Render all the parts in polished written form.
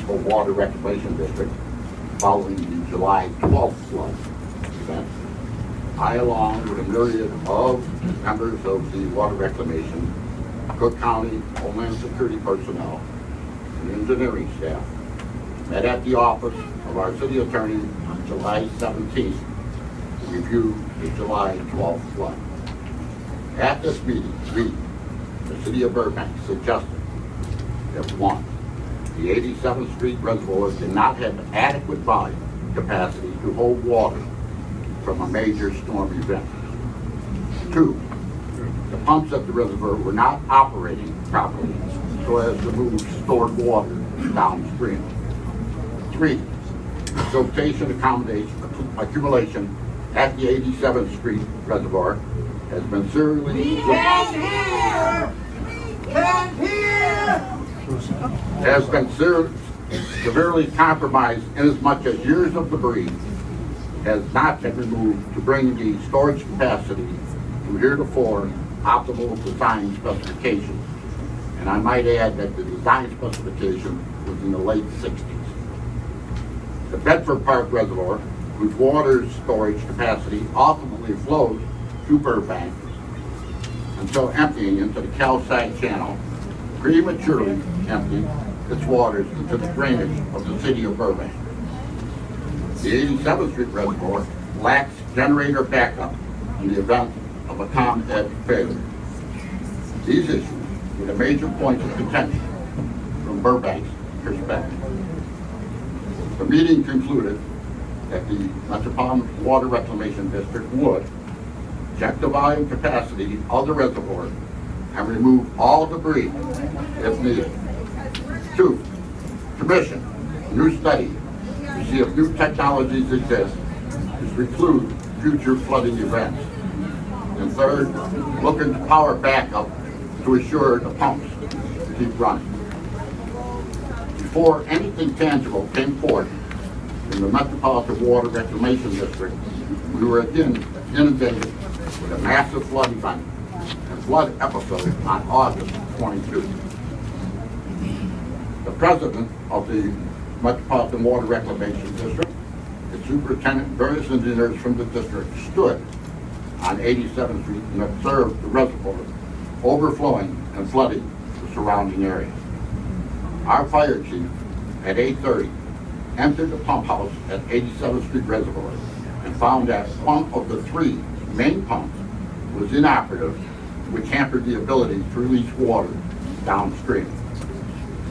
Municipal Water Reclamation District following the July 12th flood event. I, along with a myriad of members of the Water Reclamation, Cook County Homeland Security personnel, and engineering staff, met at the office of our city attorney on July 17th to review the July 12th flood. At this meeting, we, the City of Burbank, suggested that 1, the 87th Street Reservoir did not have adequate volume capacity to hold water from a major storm event. 2, the pumps at the reservoir were not operating properly so as to move stored water downstream. 3, siltation accumulation at the 87th Street Reservoir has been severely compromised inasmuch as years of debris has not been removed to bring the storage capacity to heretofore optimal design specifications. And I might add that the design specification was in the late 60s. The Bedford Park Reservoir, whose water storage capacity ultimately flows to Burbank until emptying into the Cal-Sag Channel, prematurely emptied its waters into the drainage of the City of Burbank. The 87th Street Reservoir lacks generator backup in the event of a ComEd failure. These issues were the major points of contention from Burbank's perspective. The meeting concluded that the Metropolitan Water Reclamation District would check the volume capacity of the reservoir and remove all debris if needed. 2, commission a new study to see if new technologies exist to preclude future flooding events. And 3rd, look into power backup to assure the pumps keep running. Before anything tangible came forth in the Metropolitan Water Reclamation District, we were again inundated with a massive flood event and flood episode on August 22. The president of the Metropolitan Water Reclamation District, the superintendent, various engineers from the district stood on 87th Street and observed the reservoir overflowing and flooding the surrounding area. Our fire chief at 8:30 entered the pump house at 87th Street Reservoir and found that one of the 3 main pumps was inoperative, which hampered the ability to release water downstream.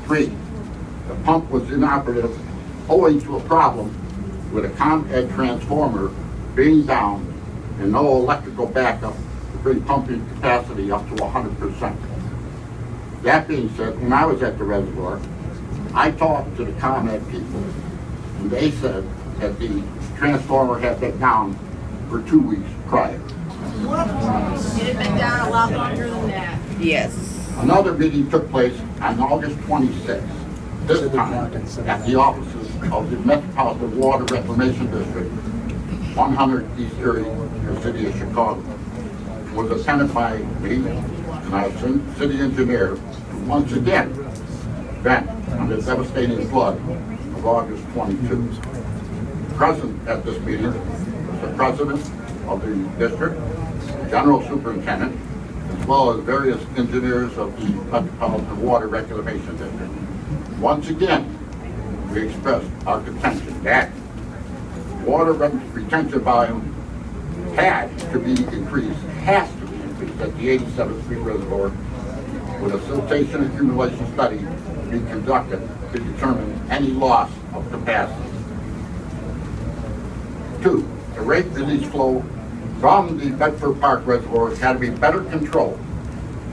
3, the pump was inoperative owing to a problem with a ComEd transformer being down and no electrical backup to bring pumping capacity up to 100%. That being said, when I was at the reservoir, I talked to the ComEd people, and they said that the transformer had been down for 2 weeks prior. It had been down a lot longer than that. Yes. Another meeting took place on August 26th, this time at the offices of the Metropolitan Water Reclamation District, 100 East Erie, the city of Chicago. It was attended by me and our city engineer, who once again bent on the devastating flood of August 22. Present at this meeting was the president of the district, the general superintendent, as well as various engineers of the Metropolitan Water Reclamation District. Once again, we expressed our contention that water retention volume has to be increased at the 87th Street Reservoir, with a siltation accumulation study to be conducted to determine any loss of capacity. 2, the rate release flow from the Bedford Park Reservoir had to be better controlled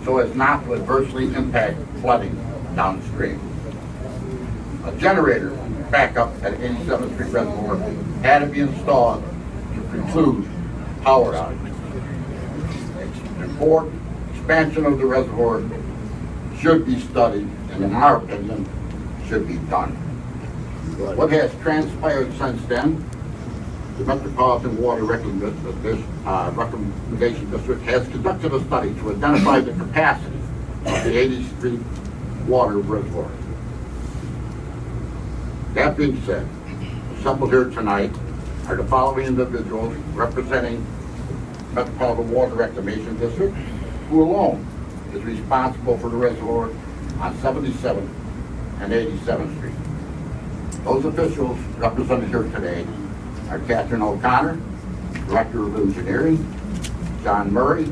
so as not to adversely impact flooding downstream. A generator backup at 87th Street Reservoir had to be installed to preclude power outages. And 4, expansion of the reservoir should be studied, and in our opinion, should be done. What has transpired since then? The Metropolitan Water Reclamation District has conducted a study to identify the capacity of the 80th Street Water Reservoir. That being said, assembled here tonight are the following individuals representing Metropolitan Water Reclamation District, who alone is responsible for the reservoir on 77th and 87th Street. Those officials represented here today are Catherine O'Connor, Director of Engineering, John Murray,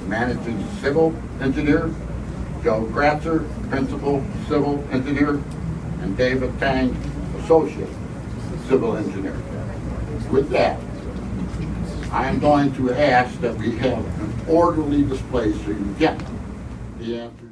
Managing Civil Engineer, Joe Kratzer, Principal Civil Engineer, and David Tang, Associate Civil Engineer. With that, I am going to ask that we have an orderly display so you get the answers.